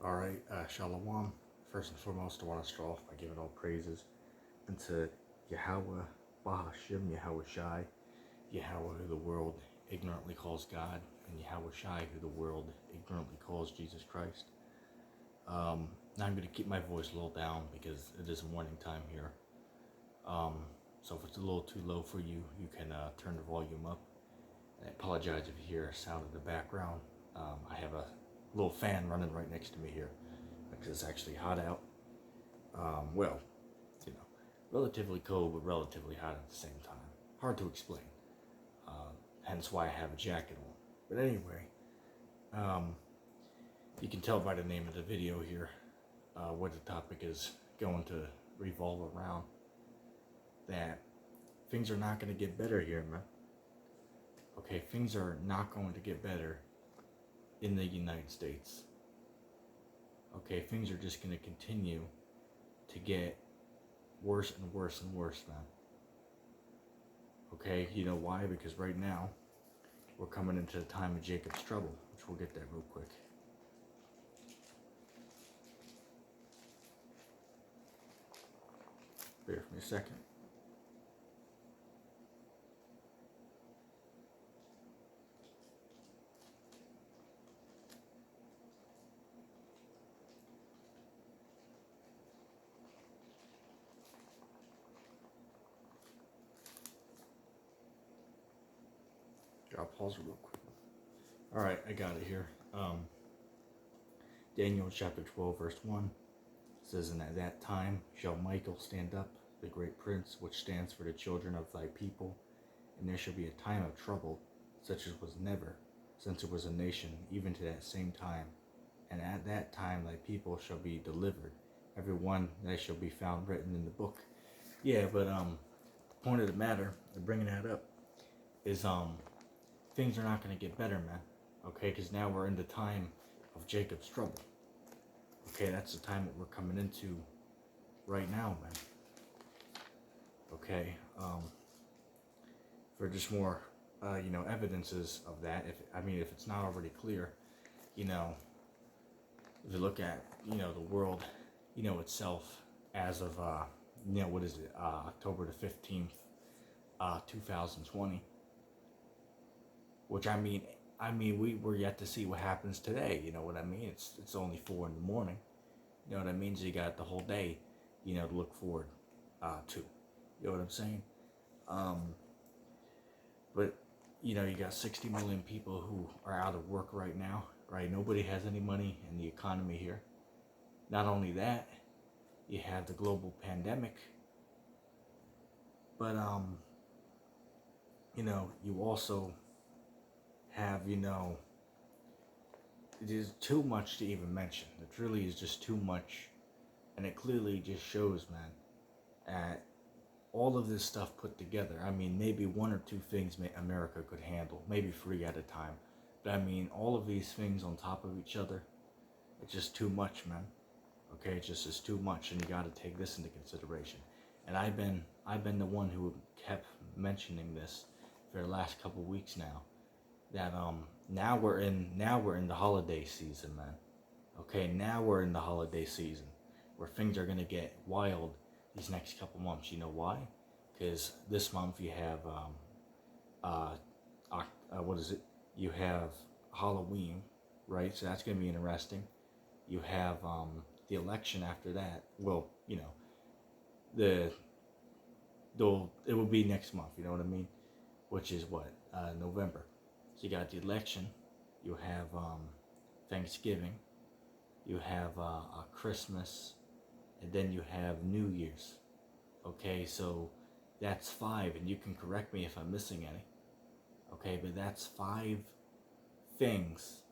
All right, Shalom. First and foremost, I want to start off by giving all praises unto Yahweh, Bahashim, Yahweh Shai, Yahweh who the world ignorantly calls God, and Yahweh Shai who the world ignorantly calls Jesus Christ. Now I'm going to keep my voice a little down because it is morning time here. So if it's a little too low for you, you can turn the volume up. And I apologize if you hear a sound in the background. I have a little fan running right next to me here because it's actually hot out. Well, you know, relatively cold but relatively hot at the same time. Hard to explain. Hence why I have a jacket on. But anyway, you can tell by the name of the video here what the topic is going to revolve around. That things are not going to get better here, man. Okay, things are not going to get better in the United States. Okay, things are just going to continue to get worse and worse and worse, man. Okay, you know why? Because right now, we're coming into the time of Jacob's trouble, which we'll get there real quick. Bear with me a second. I'll pause it real quick. All right, I got it here. Daniel chapter 12, verse 1 says, "And at that time shall Michael stand up, the great prince, which stands for the children of thy people, and there shall be a time of trouble, such as was never, since there was a nation, even to that same time. And at that time thy people shall be delivered, every one that shall be found written in the book." Yeah, but the point of the matter, of bringing that up, is things are not going to get better, man. Okay, because now we're in the time of Jacob's trouble. Okay, that's the time that we're coming into right now, man. Okay, for just more, evidences of that. If it's not already clear, if you look at, the world, itself as of, October the 15th, 2020. Which we're yet to see what happens today. You know what I mean? It's only 4 in the morning. You know what I mean? So you got the whole day, to look forward to. You know what I'm saying? But you got 60 million people who are out of work right now. Right? Nobody has any money in the economy here. Not only that, you have the global pandemic. But you also have, it is too much to even mention. It really is just too much, and it clearly just shows, man, at all of this stuff put together. Maybe 1 or 2 things America could handle, maybe 3 at a time. But all of these things on top of each other, it's just too much, man. Okay, it's just too much, and you got to take this into consideration. And I've been the one who kept mentioning this for the last couple weeks now. That now we're in the holiday season, man. Okay, now we're in the holiday season where things are gonna get wild these next couple months. You know why? Because this month you have what is it? You have Halloween, right? So that's gonna be interesting. You have the election after that. Well, it will be next month. You know what I mean? Which is what November. So you got the election, you have Thanksgiving, you have Christmas, and then you have New Year's. Okay, so that's 5, and you can correct me if I'm missing any. Okay, but that's 5 things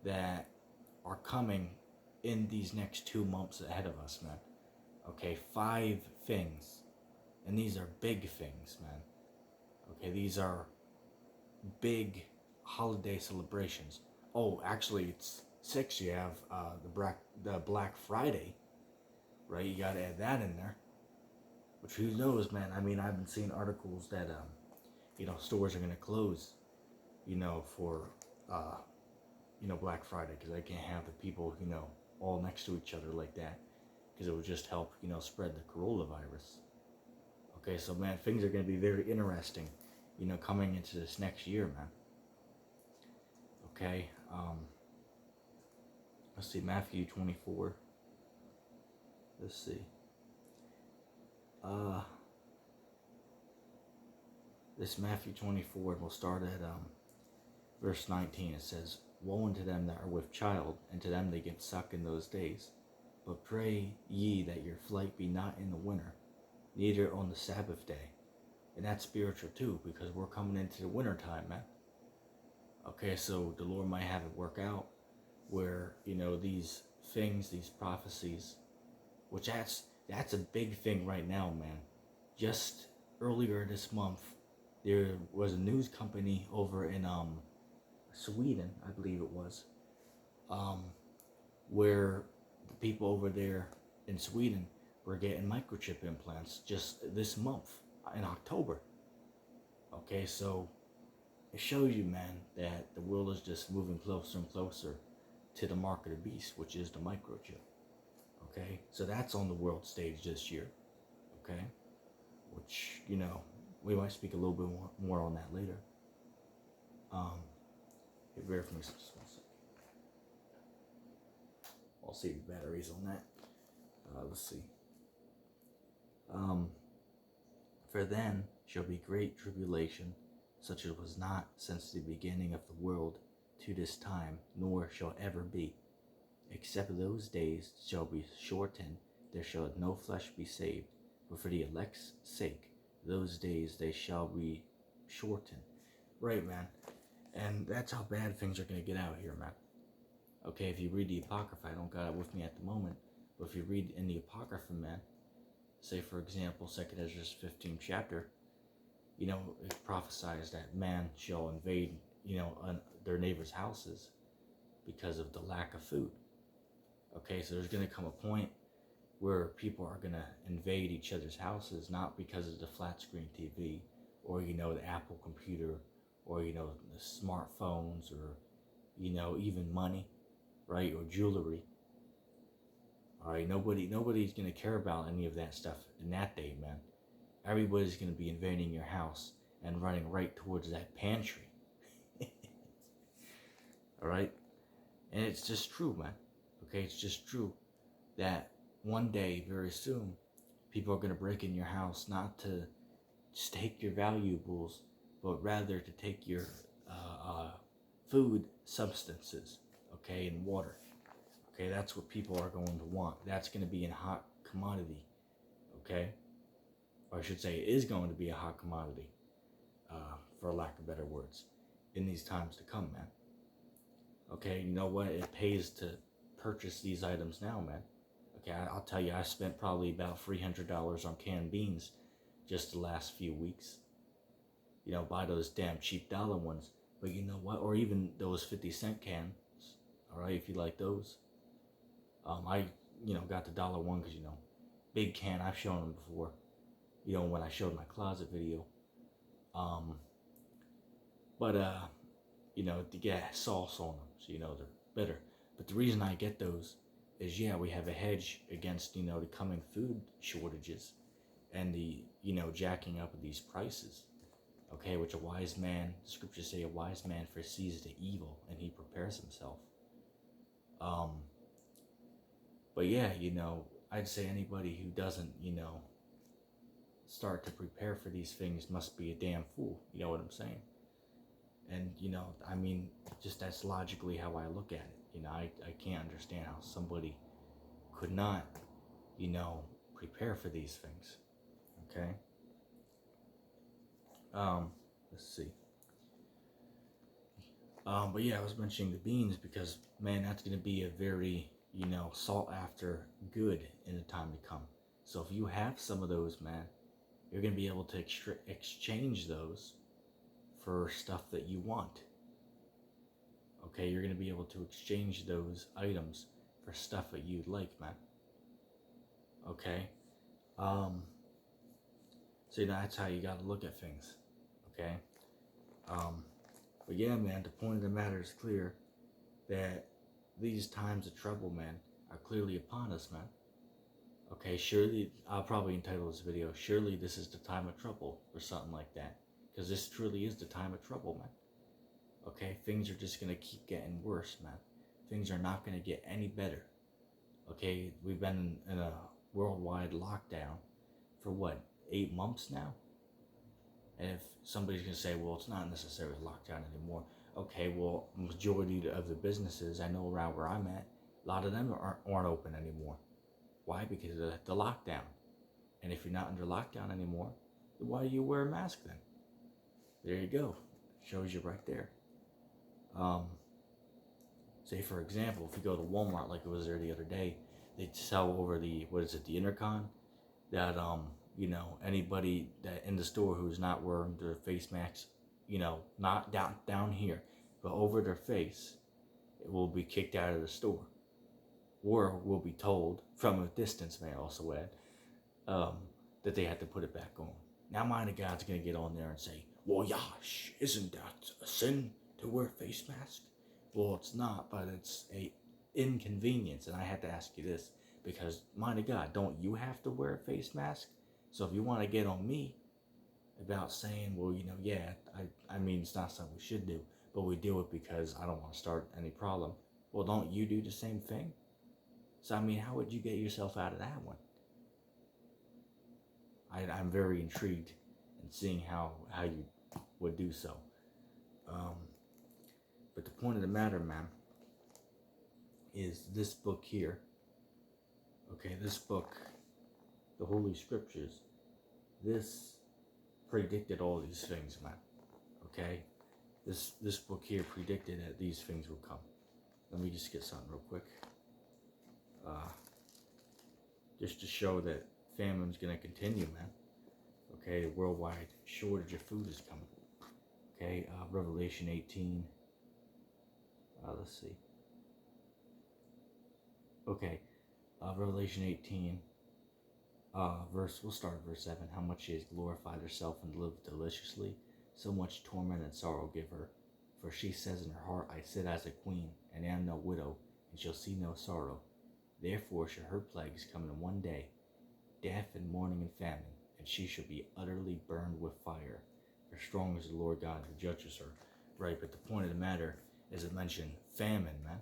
that are coming in these next 2 months ahead of us, man. Okay, 5 things, and these are big things, man. Okay, these are big holiday celebrations. Oh, actually, it's 6. You have the Black Friday, right? You got to add that in there. Which, who knows, man? I've been seeing articles that stores are gonna close, for Black Friday because they can't have the people all next to each other like that, because it would just help, spread the coronavirus. Okay, so man, things are going to be very interesting, coming into this next year, man. Okay, let's see, Matthew 24. Let's see. This Matthew 24, we'll start at verse 19. It says, "Woe unto them that are with child, and to them that get suck in those days. But pray ye that your flight be not in the winter, neither on the Sabbath day." And that's spiritual too, because we're coming into the winter time, man. Okay, so the Lord might have it work out where, these things, these prophecies, which that's a big thing right now, man. Just earlier this month, there was a news company over in Sweden, I believe it was, where the people over there in Sweden were getting microchip implants just this month in October. Okay, so it shows you, man, that the world is just moving closer and closer to the mark of the beast, which is the microchip. Okay, so that's on the world stage this year. Okay, which, we might speak a little bit more on that later. Bear with me just 1 second. I'll save the batteries on that. Let's see. For then shall be great tribulation, such as was not since the beginning of the world to this time, nor shall ever be. Except those days shall be shortened, there shall no flesh be saved. But for the elect's sake, those days they shall be shortened. Right, man. And that's how bad things are going to get out here, man. Okay, if you read the Apocrypha, I don't got it with me at the moment, but if you read in the Apocrypha, man, say for example, 2nd Ezra 15th chapter, it prophesies that man shall invade, their neighbors' houses because of the lack of food. Okay, so there's going to come a point where people are going to invade each other's houses, not because of the flat screen TV or, the Apple computer or, the smartphones or, even money, right, or jewelry. All right, nobody's going to care about any of that stuff in that day, man. Everybody's going to be invading your house and running right towards that pantry. All right? And it's just true, man. Okay, it's just true that one day, very soon, people are going to break in your house not to just take your valuables, but rather to take your food substances, okay, and water. Okay, that's what people are going to want. That's going to be a hot commodity, okay? Or I should say, it is going to be a hot commodity, for lack of better words, in these times to come, man. Okay, you know what? It pays to purchase these items now, man. Okay, I'll tell you, I spent probably about $300 on canned beans just the last few weeks. Buy those damn cheap dollar ones. But you know what? Or even those 50-cent cans, all right, if you like those. I, got the dollar one because, big can, I've shown them before, when I showed my closet video. But to get sauce on them, so, they're better. But the reason I get those is, we have a hedge against, the coming food shortages and the, jacking up of these prices. Okay, which a wise man, the scriptures say a wise man foresees the evil and he prepares himself. But yeah, I'd say anybody who doesn't, start to prepare for these things must be a damn fool. You know what I'm saying? And, just that's logically how I look at it. I can't understand how somebody could not, prepare for these things. Okay? Let's see. But yeah, I was mentioning the beans because, man, that's going to be a very, sought after good in the time to come. So if you have some of those, man, you're going to be able to exchange those for stuff that you want. Okay, you're going to be able to exchange those items for stuff that you'd like, man. Okay? So that's how you got to look at things. Okay? But yeah, man, the point of the matter is clear that these times of trouble, man, are clearly upon us, man. Okay, surely, I'll probably entitle this video, surely this is the time of trouble, or something like that. Because this truly is the time of trouble, man. Okay, things are just going to keep getting worse, man. Things are not going to get any better. Okay, we've been in a worldwide lockdown for what, 8 months now? And if somebody's going to say, well, it's not necessarily lockdown anymore. Okay, well, majority of the businesses I know around where I'm at, a lot of them aren't open anymore. Why? Because of the lockdown. And if you're not under lockdown anymore, why do you wear a mask then? There you go. Shows you right there. Say for example, if you go to Walmart like it was there the other day, they sell over the the intercon, that anybody that in the store who's not wearing their face masks, not down here, but over their face, it will be kicked out of the store, or will be told from a distance, may I also add, that they have to put it back on. Now, mind the God's gonna get on there and say, "Well, Yash, isn't that a sin to wear a face mask?" Well, it's not, but it's a inconvenience. And I have to ask you this, because mind God, don't you have to wear a face mask? So if you want to get on me about saying, well, yeah, I mean, it's not something we should do, but we do it because I don't want to start any problem. Well, don't you do the same thing? So, I mean, how would you get yourself out of that one? I'm very intrigued in seeing how you would do so. But the point of the matter, man, is this book here. Okay, this book, the Holy Scriptures, this predicted all these things, man. Okay, this book here predicted that these things would come. Let me just get something real quick. Just to show that famine's gonna continue, man. Okay, the worldwide shortage of food is coming. Okay, Revelation 18. Let's see. Okay, Revelation 18. We'll start at verse 7. How much she has glorified herself and lived deliciously, so much torment and sorrow give her. For she says in her heart, I sit as a queen, and am no widow, and shall see no sorrow. Therefore shall her plagues come in one day, death and mourning and famine, and she shall be utterly burned with fire. For strong is the Lord God who judges her. Right, but the point of the matter is it mentioned famine, man.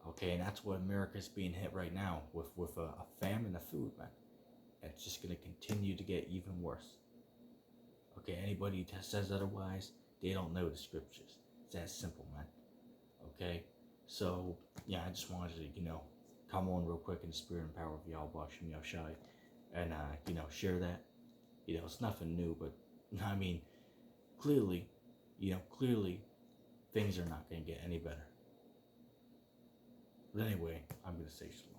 Okay, and that's what America's being hit right now, with a famine of food, man. And it's just going to continue to get even worse. Okay, anybody that says otherwise, they don't know the scriptures. It's that simple, man. Okay, so, yeah, I just wanted to, come on real quick in the spirit and power of Yahweh Shem Yahushai, and, share that. It's nothing new, but, I mean, clearly, things are not going to get any better. But anyway, I'm going to say shalom.